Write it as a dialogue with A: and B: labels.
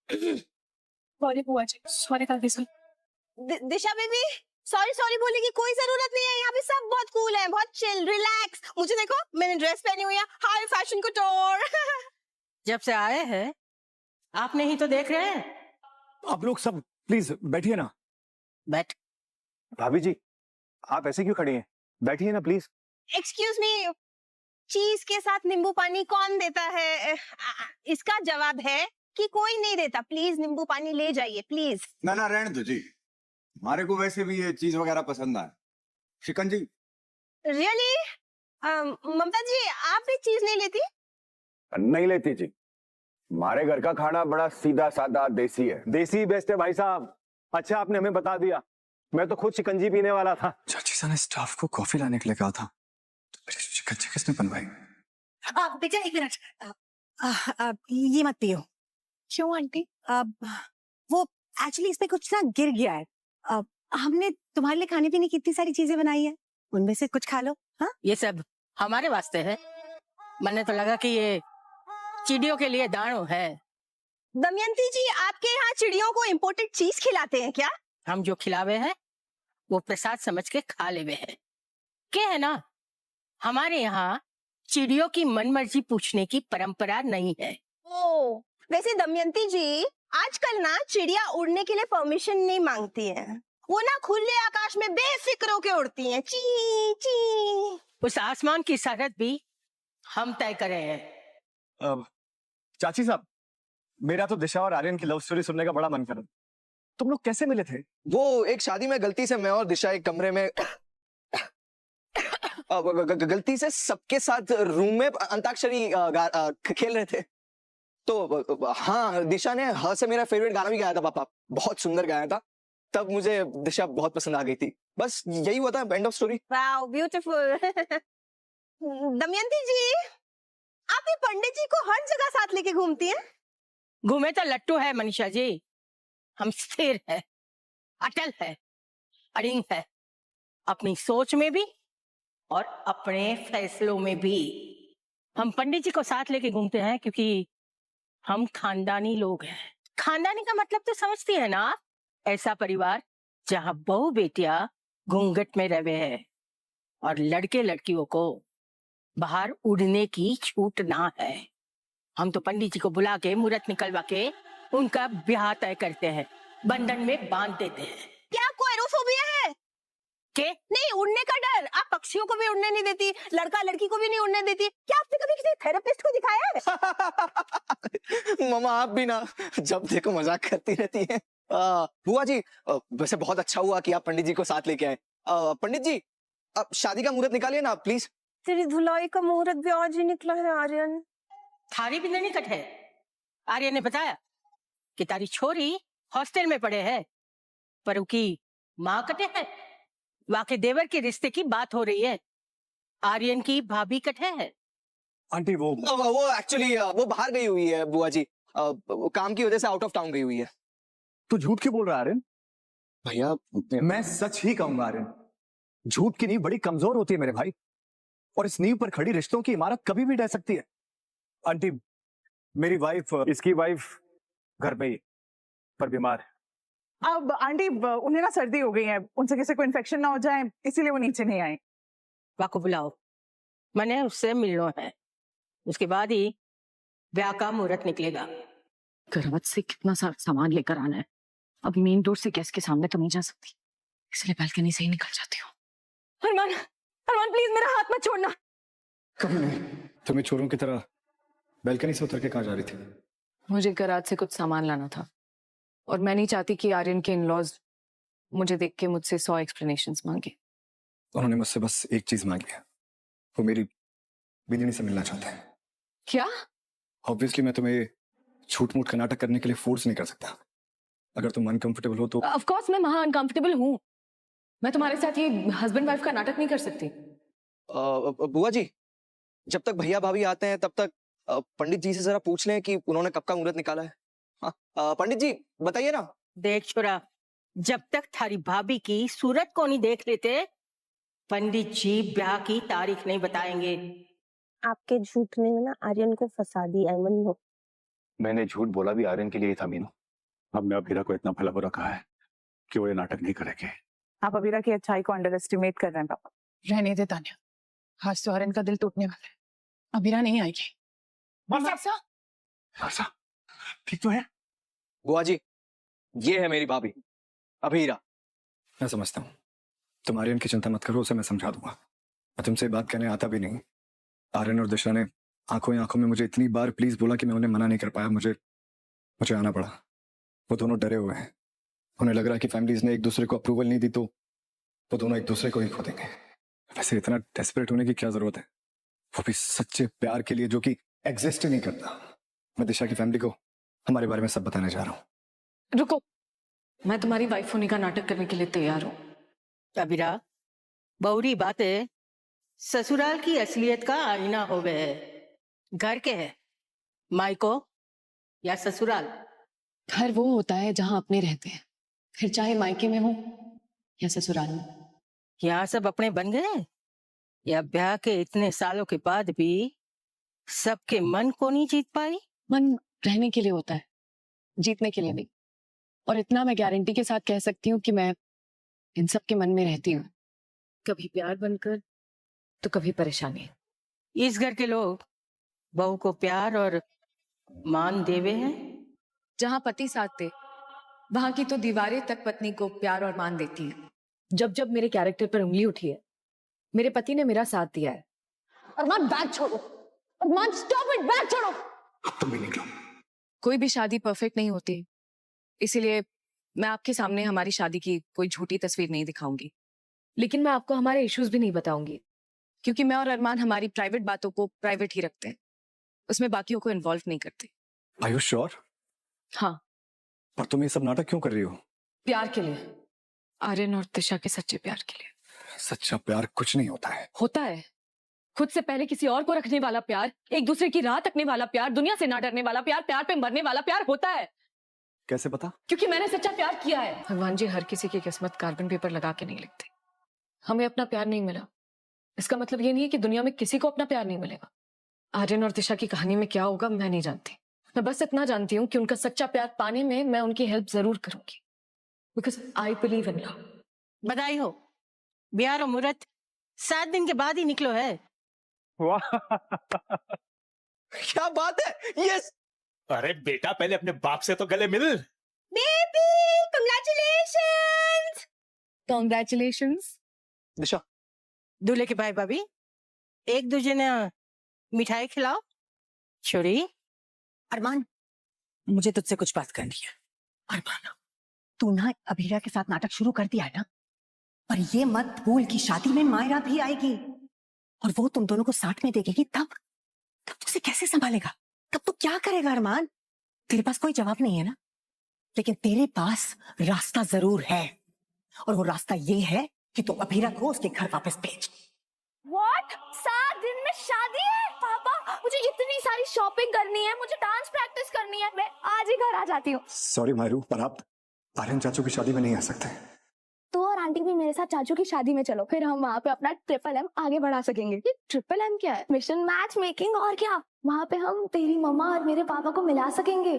A: Sorry बुआ जी, sorry गलती से।
B: दिशा बेबी, सॉरी सॉरी बोलने की कोई जरूरत नहीं है। यहाँ पे सब बहुत कूल है, बहुत चिल, रिलैक्स। मुझे देखो, मैंने ड्रेस पहनी हुई है, हाई फैशन couture।
C: जब से आए हैं आपने ही तो देख रहे हैं।
D: आप लोग सब प्लीज बैठिए ना।
C: बैठ।
D: भाभी जी, आप ऐसे क्यों खड़ी हैं? बैठिए ना प्लीज।
B: एक्सक्यूज मी, चीज के साथ नींबू पानी कौन देता है? इसका जवाब है कि कोई नहीं देता। प्लीज नींबू पानी ले जाइए प्लीज।
E: ना ना रहने दो जी, हमारे को वैसे भी ये चीज वगैरह पसंद है। शिकंजी।
B: रियली? ममता जी, आप ये चीज नहीं लेती?
D: नहीं लेती जी, हमारे घर का खाना बड़ा सीधा साधा देसी है। देसी बेस्ट है भाई साहब। अच्छा आपने हमें बता दिया, मैं तो खुद शिकंजी पीने वाला था।
F: चाची सा ने स्टाफ को कॉफी लाने के लिए कहा था, तो मेरी शिकंजी किसने बनवाई?
G: बेटा एक मिनट, ये मत पियो।
A: क्यों आंटी?
G: वो एक्चुअली इसमें कुछ ना गिर गया है। हमने तुम्हारे लिए खाने पीने की इतनी सारी चीजें बनाई है, उनमें से कुछ खा लो। हाँ,
C: ये सब हमारे वास्ते है। मैंने तो लगा कि ये चिड़ियों के लिए दाणो है।
B: दमयंती जी, आपके यहाँ चिड़ियों को इम्पोर्टेड चीज खिलाते हैं क्या?
C: हम जो खिलावे हैं वो प्रसाद समझ के खा लेवे हैं। क्या है ना, हमारे यहाँ चिड़ियों की मनमर्जी पूछने की परंपरा नहीं है।
B: ओ, वैसे दमयंती जी, आजकल ना चिड़िया उड़ने के लिए परमिशन नहीं मांगती हैं। वो ना खुले आकाश में बेफिक्र होके उड़ती हैं। ची ची।
C: उस आसमान की सरहद भी हम तय करे हैं।
D: चाची साहब, मेरा तो दिशा और आर्यन की लव स्टोरी सुनने का बड़ा मन कर रहा। तुम लोग कैसे मिले थे?
H: वो एक शादी में गलती से मैं और दिशा एक कमरे में गलती से सबके साथ रूम में अंताक्षरी खेल रहे थे। तो हाँ, दिशा ने हाँ से मेरा फेवरेट गाना भी गाया था पापा, बहुत सुंदर गाया था। तब मुझे दिशा बहुत पसंद आ गई थी। बस यही हुआ था, end of story.
B: Wow, beautiful. Damayanti ji, आप ये पंडित जी को हर जगह साथ लेके घूमती हैं?
C: घूमे तो लट्टू है मनीषा जी, हम स्थिर है, अटल है, अड़िंग है, अपनी सोच में भी और अपने फैसलों में भी। हम पंडित जी को साथ लेके घूमते हैं क्योंकि हम खानदानी लोग हैं। खानदानी का मतलब तो समझती है ना आप? ऐसा परिवार जहां बहू बेटियां घूंघट में रहे हैं और लड़के लड़कियों को बाहर उड़ने की छूट ना है। हम तो पंडित जी को बुला के मुहूर्त निकलवा के उनका ब्याह तय करते हैं, बंधन में बांध देते हैं।
B: क्या आपको एरोफोबिया है?
C: के?
B: नहीं, उड़ने का डर। आप पक्षियों को भी उड़ने नहीं देती, लड़का लड़की को भी नहीं उड़ने देती। क्या आपने कभी किसी थेरेपिस्ट को दिखाया है?
H: मामा आप भी ना जब देखो मजाक करती रहती हैं। बुआ जी, वैसे बहुत अच्छा हुआ कि आप पंडित जी को साथ लेके आए। पंडित जी, अब शादी का मुहूर्त निकालिए ना प्लीज।
B: तेरी धुलाई का मुहूर्त भी आज ही निकला है आर्यन।
C: थारी भी नहीं कट है। आर्यन ने बताया कि तारी छोरी हॉस्टल में पड़े है, पर उसकी माँ कटे है। वाके देवर के रिश्ते की बात हो रही है। आर्यन की भाभी कटे है।
D: आंटी वो
H: एक्चुअली वो बाहर गई हुई है बुआ जी, वो काम की वजह से आउट ऑफ टाउन गई हुई है।
D: तू झूठ क्यों बोल रहा है आर्यन?
H: भैया
D: मैं सच ही कहूंगा आर्यन, झूठ की नींव बड़ी कमजोर होती है मेरे भाई, और इस नींव पर खड़ी रिश्तों की इमारत कभी भी ढह सकती है। आंटी, मेरी वाइफ, इसकी वाइफ घर पे ही पर बीमार है।
A: अब आंटी, उन्हें ना सर्दी हो गई है, उनसे किसी को इन्फेक्शन ना हो जाए, इसीलिए वो नीचे नहीं आए।
C: वाको बुलाओ, मैंने उससे मिलना है। उसके बाद ही ब्याह का मुहूर्त निकलेगा।
I: करवट से कितना सारा सामान लेकर आना है। अब मेन डोर से गैस के सामने तो नहीं जा सकती, इसलिए बालकनी से ही निकल जाती हूँ।
B: अरमान, अरमान प्लीज मेरा हाथ मत छोड़ना।
F: कभी नहीं। तुम्हें चोरों की तरह बालकनी से उतर के कहाँ जा रही थी?
I: मुझे गराज से कुछ सामान लाना था और मैं नहीं चाहती कि आर्यन के इन-लॉज मुझे देख के मुझसे 100 एक्सप्लेनेशंस मांगे।
F: उन्होंने मुझसे बस एक चीज मांगी है, वो मेरी बिजली से मिलना चाहते हैं।
I: क्या?
F: ऑब्वियसली मैं तुम्हें झूठ मूठ का नाटक करने के लिए फोर्स नहीं कर सकता। अगर तुम अनकंफर्टेबल हो तो।
I: ऑफ कोर्स मैं वहां अनकंफर्टेबल हूँ। मैं तुम्हारे साथ ये हस्बैंड वाइफ का नाटक नहीं कर सकती।
H: बुआ जी, जब तक भैया भाभी आते हैं तब तक पंडित जी से जरा पूछ लें कि उन्होंने कब का मुहूर्त निकाला है। हाँ, पंडित जी बताइए ना।
C: देख छोरा, जब तक थारी भाभी की सूरत को नहीं देख लेते, पंडित जी ब्याह की तारीख नहीं बताएंगे।
B: आपके झूठ ने ना आर्यन को फंसा दिया है मन्नू।
D: मैंने झूठ बोला भी आर्यन के लिए ही था मीनू।
J: हमने अभीरा को इतना भला बुरा कहा है कि वो ये नाटक नहीं करेंगे।
A: आप अबीरा की अच्छाई को अंडर एस्टिमेट कर रहे हैं पापा।
K: रहने दे तान्या, आज तो आर्यन का दिल टूटने वाला है। अबीरा नहीं आएगी।
J: वर्षा ठीक तो है?
H: बुआ जी, ये है मेरी भाभी अभीरा।
F: मैं समझता हूँ, तुम आर्यन की चिंता मत करो, उसे मैं समझा दूंगा। मैं तुमसे बात करने आता भी नहीं। आर्यन और दिशा ने आंखों ही आंखों में मुझे इतनी बार प्लीज बोला कि मैं उन्हें मना नहीं कर पाया। मुझे आना पड़ा। वो दोनों डरे हुए हैं। उन्हें लग रहा है कि फैमिलीज ने एक दूसरे को अप्रूवल नहीं दी तो वो दोनों एक दूसरे को ही खो देंगे। वैसे इतना डेस्परेट होने की क्या जरूरत है, वो भी सच्चे प्यार के लिए जो कि एग्जिस्ट ही नहीं करता। मैं दिशा की फैमिली को हमारे बारे में सब बताने जा रहा हूँ।
I: रुको, मैं तुम्हारी वाइफ होने का नाटक करने के लिए तैयार हूँ।
C: अबीरा, बहुरी बातें ससुराल की असलियत का आईना हो गए है। घर के है, मायको या ससुराल?
I: घर वो होता है जहाँ अपने रहते हैं, फिर चाहे मायके में हो या ससुराल में।
C: यहाँ सब अपने बन गए या ब्याह के इतने सालों के बाद भी सबके मन को नहीं जीत पाई?
I: मन रहने के लिए होता है, जीतने के लिए नहीं। और इतना मैं गारंटी के साथ कह सकती हूँ कि मैं इन सब के मन में रहती हूँ, कभी प्यार बनकर तो कभी परेशानी।
C: इस घर के लोग बहू को प्यार और मान देवे हैं।
I: जहाँ पति साथ दे वहां की तो दीवारें तक पत्नी को प्यार और मान देती है। जब जब मेरे कैरेक्टर पर उंगली उठी है, मेरे पति ने मेरा साथ दिया है। अरमान बैग छोड़ो, अरमान स्टॉप इट, बैग छोड़ो।
J: अब तुम भी निकलो।
I: कोई भी शादी परफेक्ट नहीं होती, इसीलिए मैं आपके सामने हमारी शादी की कोई झूठी तस्वीर नहीं दिखाऊंगी, लेकिन मैं आपको हमारे इश्यूज भी नहीं बताऊंगी, क्योंकि मैं और अरमान हमारी प्राइवेट बातों को प्राइवेट ही रखते हैं, उसमें बाकियों को इन्वॉल्व नहीं करते।
F: Are you sure?
I: हाँ।
F: पर तुम ये सब नाटक क्यों कर रही हो?
I: प्यार के लिए, आर्यन और दिशा के सच्चे प्यार के लिए।
F: सच्चा प्यार कुछ नहीं होता है।
I: होता है, खुद से पहले किसी और को रखने वाला प्यार, एक दूसरे की राह तकने वाला प्यार, दुनिया से ना डरने वाला प्यार, प्यार पे मरने वाला प्यार होता है।
F: कैसे पता?
I: क्योंकि मैंने सच्चा प्यार किया है। भगवान जी हर किसी की किस्मत कार्बन पेपर लगा के नहीं लिखते। हमें अपना प्यार नहीं मिला, इसका मतलब ये नहीं है कि दुनिया में किसी को अपना प्यार नहीं मिलेगा। आर्यन और दिशा की कहानी में क्या होगा मैं नहीं जानती। मैं बस इतना जानती हूँ कि उनका सच्चा प्यार पाने में मैं उनकी हेल्प जरूर करूंगी, because I believe in love.
C: बधाई हो, ब्याह और मुहूर्त 7 दिन के बाद ही निकलो है।
D: वाह
H: क्या बात है, यस।
J: अरे बेटा, पहले अपने बाप से तो गले मिल।
B: Baby congratulations.
I: कॉन्ग्रेचुलेशंस।
H: दिशा,
C: दूल्हे के भाई भाभी एक दूसरे ने मिठाई खिलाओ। छोड़ी,
G: अरमान, मुझे तुझसे कुछ बात करनी है। अरमान, तू ना अभीरा के साथ नाटक शुरू कर दिया है ना, पर ये मत भूल कि शादी में मायरा भी आएगी और वो तुम दोनों को साथ में देखेगी। तब तब तुझे कैसे संभालेगा? तब तू क्या करेगा अरमान? तेरे पास कोई जवाब नहीं है ना, लेकिन तेरे पास रास्ता जरूर है, और वो रास्ता ये है कि तू अभीरा को उसके घर वापस भेज।
B: What? 7 दिन में शादी है? पापा, मुझे इतनी सारी शॉपिंग करनी है, मुझे डांस प्रैक्टिस करनी है, मैं आज ही घर आ जाती हूँ।
F: सॉरी मायरू, पर आप आर्यन चाचू की शादी में नहीं आ सकते।
B: तो और आंटी भी मेरे साथ चाचू की शादी में चलो, फिर हम वहाँ पे अपना ट्रिपल M आगे बढ़ा सकेंगे। ये ट्रिपल M क्या है? Mission match making. और क्या, वहाँ पे हम तेरी मम्मा और मेरे पापा को मिला सकेंगे।